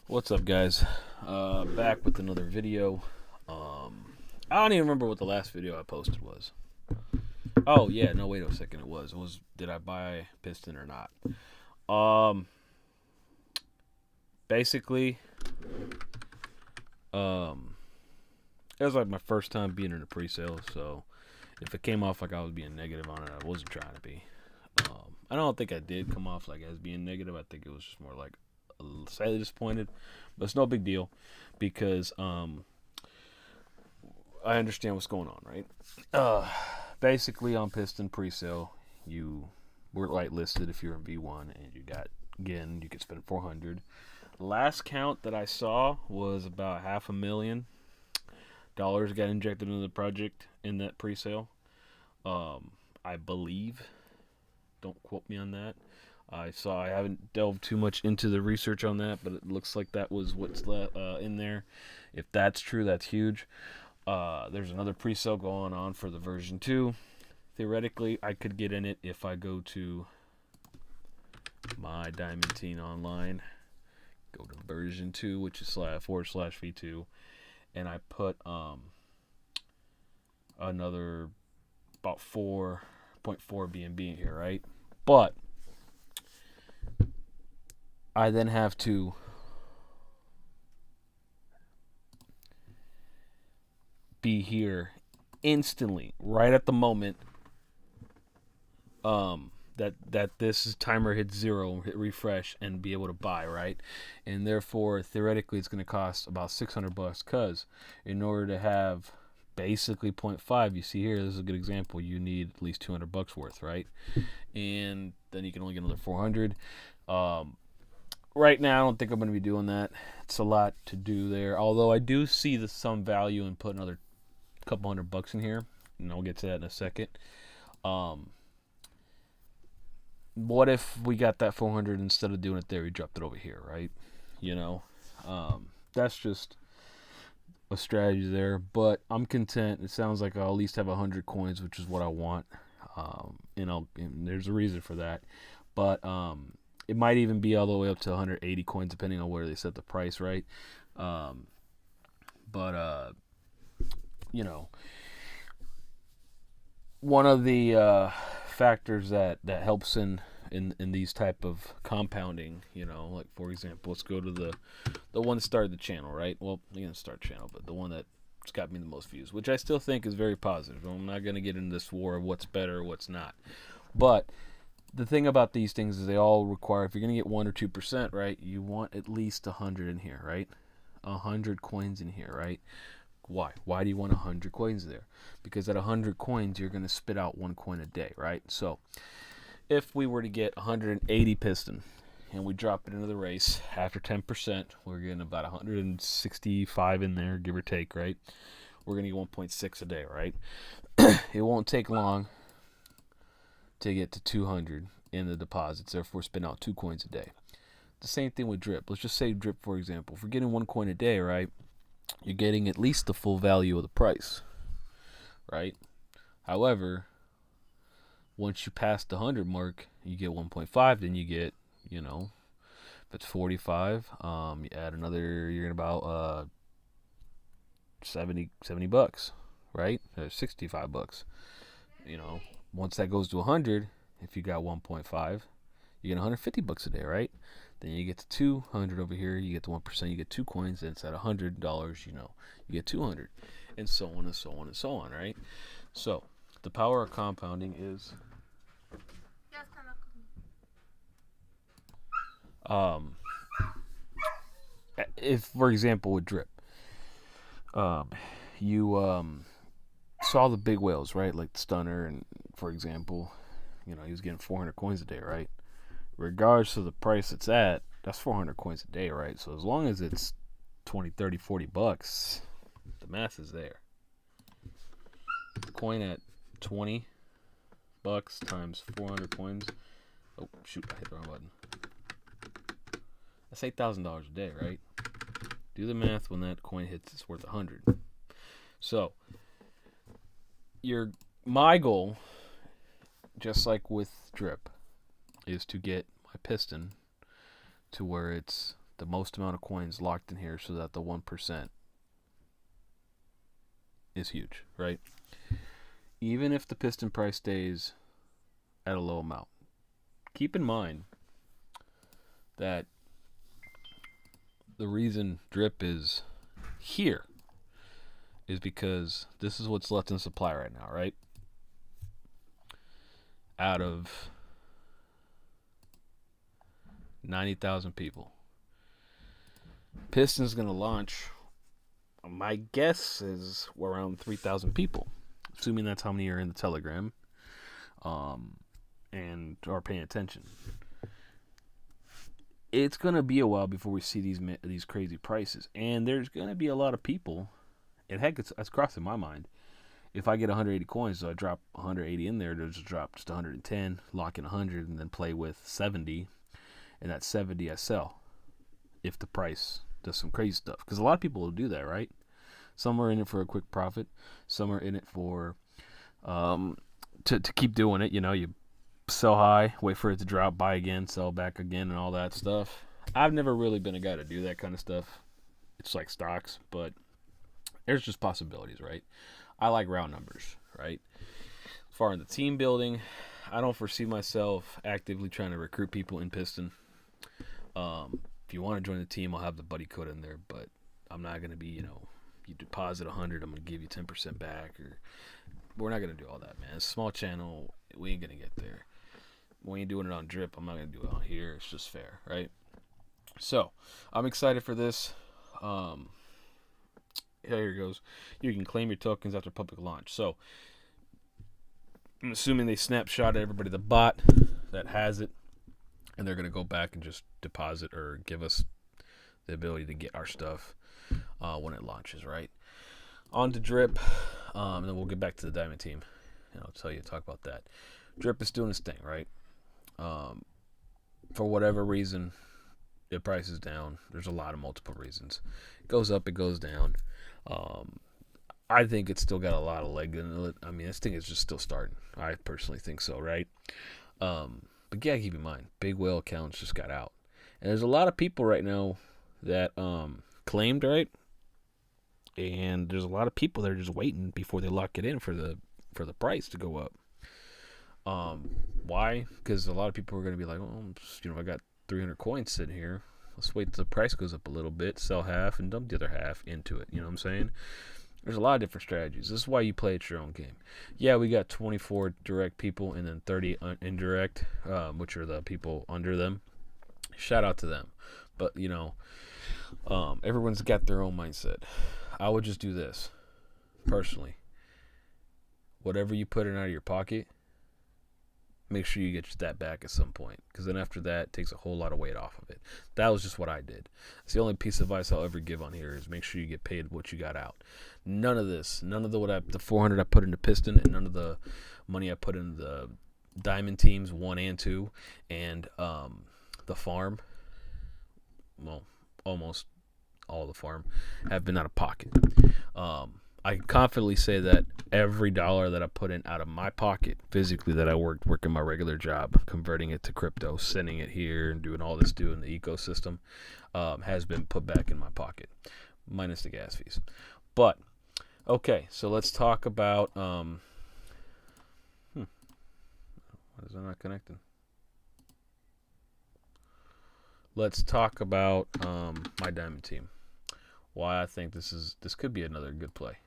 What's up, guys? Back with another video. I don't even remember what the last video I posted was. Oh yeah, no, wait a second. It was did I buy Piston or not? Um, basically, um, it was like my first time being in a pre-sale, so if it came off like I was being negative on it, I wasn't trying to be. I don't think I did come off like as being negative. I think it was just more like slightly disappointed, but it's no big deal because I understand what's going on, right? Basically, on Piston pre-sale, you were whitelisted if you're in V1, and you could spend 400. Last count that I saw was about $500,000 got injected into the project in that pre-sale. I believe. Don't quote me on that. I haven't delved too much into the research on that, but it looks like that was what's in there. If that's true, that's huge. There's another pre-sale going on for the version 2. Theoretically, I could get in it if I go to my Diamond Teen Online, go to version 2, which is /v2, and I put another about 4.4 BNB in here, right? But I then have to be here instantly, right at the moment that this timer hits 0, hit refresh, and be able to buy, right? And therefore, theoretically, it's going to cost about $600, because in order to have basically 0.5, you see here, this is a good example, you need at least $200 worth, right? And then you can only get another 400. Right now, I don't think I'm going to be doing that. It's a lot to do there, although I do see some value in putting another couple $100 in here, and I'll get to that in a second. What if we got that 400, instead of doing it there, we dropped it over here, right? You know, that's just a strategy there, but I'm content. It sounds like I'll at least have 100 coins, which is what I want. And there's a reason for that, but it might even be all the way up to 180 coins, depending on where they set the price, right? But you know, one of the factors that helps in these type of compounding, like for example, let's go to the one that started the channel, right? Well, you didn't start channel, but the one that's got me the most views, which I still think is very positive. I'm not going to get into this war of what's better, what's not, but the thing about these things is they all require, if you're going to get 1 or 2%, right, you want at least 100 in here, right? 100 coins in here, right? Why do you want 100 coins there? Because at 100 coins, you're going to spit out 1 coin a day, right? So if we were to get 180 piston and we drop it into the race, after 10%, we're getting about 165 in there, give or take, right? We're going to get 1.6 a day, right? It won't take long to get to 200 in the deposits, therefore spin out 2 coins a day. The same thing with drip. Let's just say drip, for example. If we're getting 1 coin a day, right, you're getting at least the full value of the price, right? However, once you pass the 100 mark, you get 1.5, then you get, if it's 45, you add another, you're in about $70 bucks, right? Or $65. Once that goes to 100, if you got 1.5, you get $150 a day, right? Then you get to 200 over here, you get to 1%, you get 2 coins, and it's at $100, you get 200, and so on and so on and so on, right? So the power of compounding is, if, for example, with drip, you saw the big whales, right? Like the Stunner, and for example, he was getting 400 coins a day, right? Regardless of the price it's at, that's 400 coins a day, right? So as long as it's 20, 30, 40 bucks, the math is there. The coin at 20 bucks times 400 coins. Oh, shoot, I hit the wrong button. That's $8,000 a day, right? Do the math. When that coin hits, it's worth 100. So, my goal, just like with drip, is to get my piston to where it's the most amount of coins locked in here so that the 1% is huge, right? Even if the Piston price stays at a low amount, keep in mind that the reason drip is here is because this is what's left in supply right now, right? Out of 90,000 people, Piston's going to launch, my guess is around 3,000 people, assuming that's how many are in the Telegram and are paying attention. It's going to be a while before we see these crazy prices, and there's going to be a lot of people, and heck, it's crossing my mind. If I get 180 coins, so I drop 180 in there, to just drop just 110, lock in 100, and then play with 70, and that 70 I sell if the price does some crazy stuff. Because a lot of people will do that, right? Some are in it for a quick profit. Some are in it for to keep doing it. You know, you sell high, wait for it to drop, buy again, sell back again, and all that stuff. I've never really been a guy to do that kind of stuff. It's like stocks, but there's just possibilities, right? I like round numbers, right? As far as the team building, I don't foresee myself actively trying to recruit people in Piston. If you want to join the team, I'll have the buddy code in there, but I'm not going to be, you deposit 100, I'm going to give you 10% back, or we're not going to do all that, man. It's a small channel. We ain't going to get there. We ain't doing it on drip. I'm not going to do it on here. It's just fair, right? So, I'm excited for this. Here it goes. You can claim your tokens after public launch. So, I'm assuming they snapshot everybody, the bot that has it, and they're going to go back and just deposit or give us the ability to get our stuff when it launches, right? On to drip, and then we'll get back to the diamond team, and I'll talk about that. Drip is doing its thing, right? For whatever reason, the price is down. There's a lot of multiple reasons. It goes up, it goes down. I think it's still got a lot of leg in it. I mean, this thing is just still starting. I personally think so, right? But yeah, keep in mind, big whale accounts just got out. And there's a lot of people right now that claimed, right? And there's a lot of people that are just waiting before they lock it in for the price to go up. Why? Because a lot of people are going to be like, I got 300 coins sitting here. Let's wait till the price goes up a little bit, sell half, and dump the other half into it. You know what I'm saying? There's a lot of different strategies. This is why you play at your own game. Yeah, we got 24 direct people and then 30 indirect, which are the people under them. Shout out to them. But, everyone's got their own mindset. I would just do this, personally. Whatever you put in out of your pocket, make sure you get that back at some point, because then after that, it takes a whole lot of weight off of it. That was just what I did. It's the only piece of advice I'll ever give on here is make sure you get paid what you got out. None of the 400 I put into Piston, and none of the money I put in the diamond teams 1 and 2, and the farm. Well, almost all the farm have been out of pocket. I can confidently say that every dollar that I put in out of my pocket, physically, that I working my regular job, converting it to crypto, sending it here, and doing all this in the ecosystem, has been put back in my pocket, minus the gas fees. But, okay, so let's talk about, why is that not connecting? Let's talk about my diamond team. Why I think this could be another good play.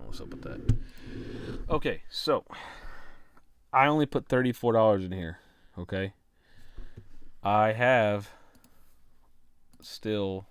What's up with that? Okay, so I only put $34 in here. Okay, I have still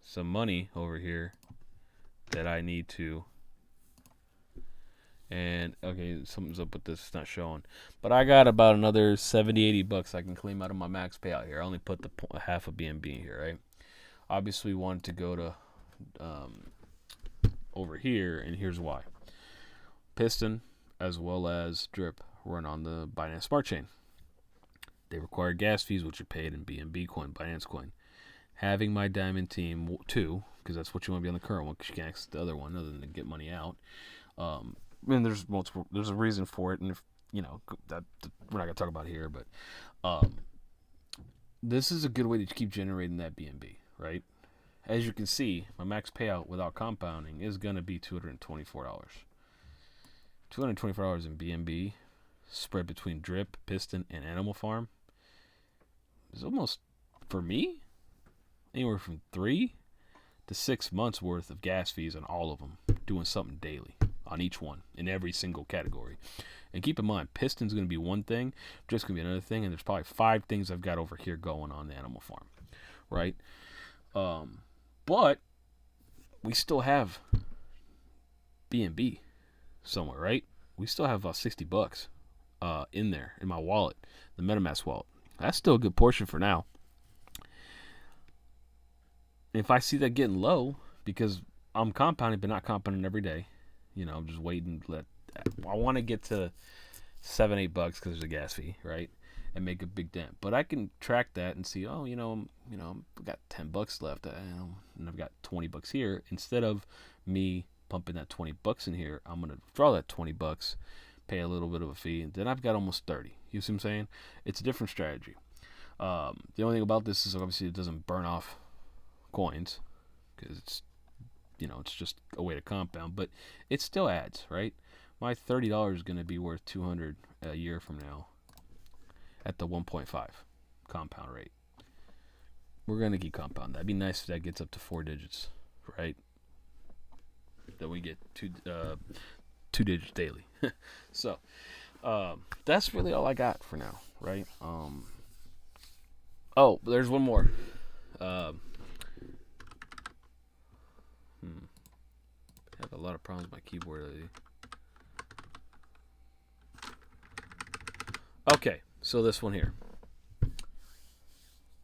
some money over here that I need to. And okay, something's up with this. It's not showing, but I got about another $70-$80 I can claim out of my max payout here. I only put the half of BNB here, right? Obviously, wanted to go to over here, and here's why. Piston as well as Drip run on the Binance Smart Chain. They require gas fees, which are paid in BNB coin, Binance coin. Having my diamond team 2, because that's what you want to be on the current one, because you can't access the other one other than to get money out. And there's a reason for it, and if that we're not gonna talk about here, but this is a good way to keep generating that BNB, right? As you can see, my max payout without compounding is going to be $224. $224 in BNB spread between drip, piston, and animal farm is almost, for me, anywhere from 3 to 6 months worth of gas fees on all of them, doing something daily on each one in every single category. And keep in mind, piston's going to be one thing, just going to be another thing, and there's probably 5 things I've got over here going on the animal farm, right? But we still have BNB somewhere, right? We still have about $60 in there in my wallet, the MetaMask wallet. That's still a good portion for now. If I see that getting low, because I'm compounding but not compounding every day, I'm just waiting. I want to get to $7-8 because there's a gas fee, right? And make a big dent. But I can track that and see, I've got $10 left, and I've got $20 here. Instead of me pumping that $20 in here, I'm gonna draw that $20, pay a little bit of a fee, and then I've got almost 30. You see what I'm saying? It's a different strategy. The only thing about this is obviously it doesn't burn off coins because it's just a way to compound, but it still adds, right? My $30 is going to be worth $200 a year from now at the 1.5 compound rate. We're going to keep compounding. That'd be nice if that gets up to 4 digits, right? That we get 2 digits daily. So that's really all I got for now, right? Oh, there's one more. I have a lot of problems with my keyboard lately. Okay, so this one here.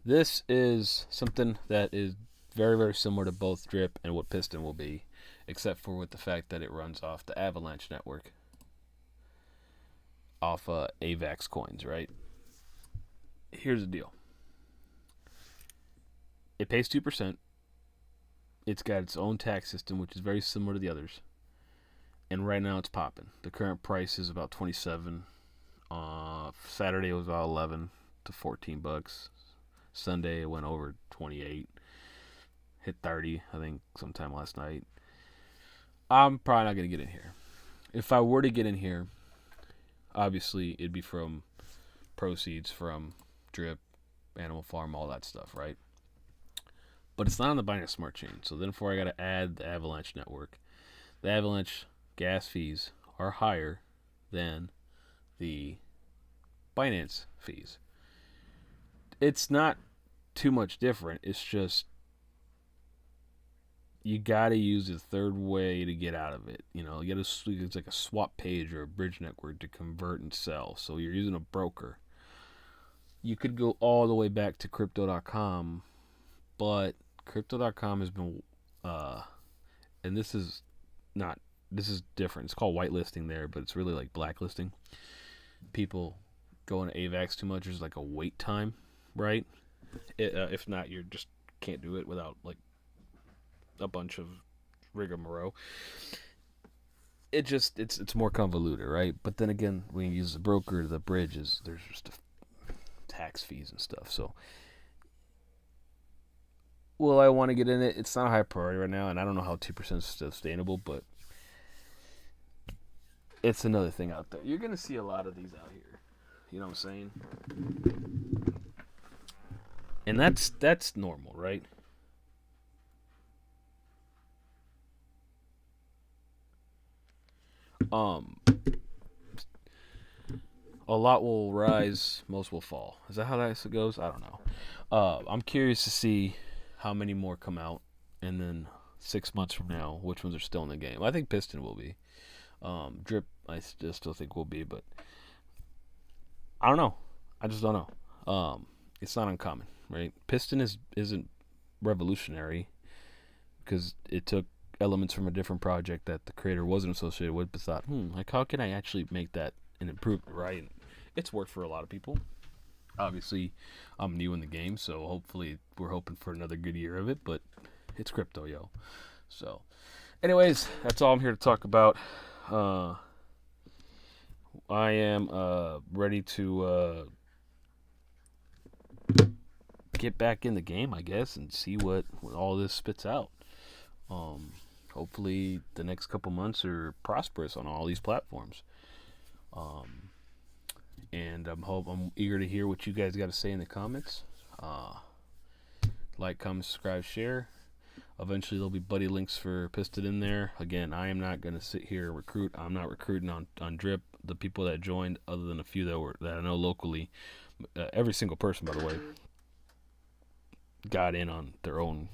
This is something that is very, very similar to both drip and what piston will be, except for with the fact that it runs off the Avalanche network, off AVAX coins, right? Here's the deal. It pays 2%. It's got its own tax system, which is very similar to the others. And right now it's popping. The current price is about 27. Saturday it was about 11 to 14 bucks. Sunday it went over 28. Hit 30, I think, sometime last night. I'm probably not going to get in here. If I were to get in here, obviously it'd be from proceeds from drip, animal farm, all that stuff, right? But it's not on the Binance Smart Chain. So then I got to add the Avalanche network. The Avalanche gas fees are higher than the Binance fees. It's not too much different. It's just you got to use a third way to get out of it. You got to, it's like a swap page or a bridge network to convert and sell. So you're using a broker. You could go all the way back to crypto.com, but Crypto.com has been, and this is different. It's called whitelisting there, but it's really like blacklisting. People go into AVAX too much. There's like a wait time, right? If not, you just can't do it without like a bunch of rigmarole. It's more convoluted, right? But then again, when you use the broker, the bridge there's just tax fees and stuff. So will I want to get in it? It's not a high priority right now, and I don't know how 2% is sustainable, but it's another thing out there. You're going to see a lot of these out here. You know what I'm saying? And that's normal, right? A lot will rise, most will fall. Is that how that goes? I don't know. I'm curious to see how many more come out, and then 6 months from now, which ones are still in the game. I think Piston will be. Drip, I still think will be, but I don't know. I just don't know. It's not uncommon, right? Piston isn't revolutionary because it took elements from a different project that the creator wasn't associated with, but thought, like how can I actually make that an improvement, right? It's worked for a lot of people. Obviously, I'm new in the game, so hopefully we're hoping for another good year of it, but it's crypto, yo. So, anyways, that's all I'm here to talk about. I am ready to get back in the game, I guess, and see what all this spits out. Hopefully the next couple months are prosperous on all these platforms. And I'm eager to hear what you guys got to say in the comments. Like, comment, subscribe, share. Eventually there'll be buddy links for Piston in there. Again, I am not going to sit here and recruit. I'm not recruiting on Drip. The people that joined, other than a few that I know locally, every single person, by the way, got in on their own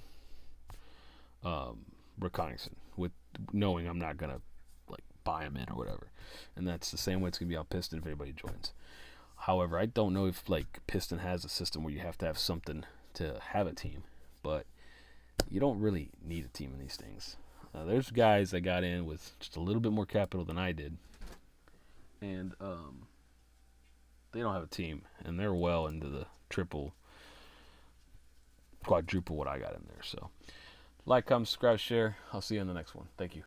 recognizance, with knowing I'm not going to like buy them in or whatever. And that's the same way it's going to be on Piston if anybody joins. However, I don't know if like Piston has a system where you have to have something to have a team, but you don't really need a team in these things. There's guys that got in with just a little bit more capital than I did, and they don't have a team, and they're well into the triple, quadruple what I got in there. So, like, comment, subscribe, share. I'll see you in the next one. Thank you.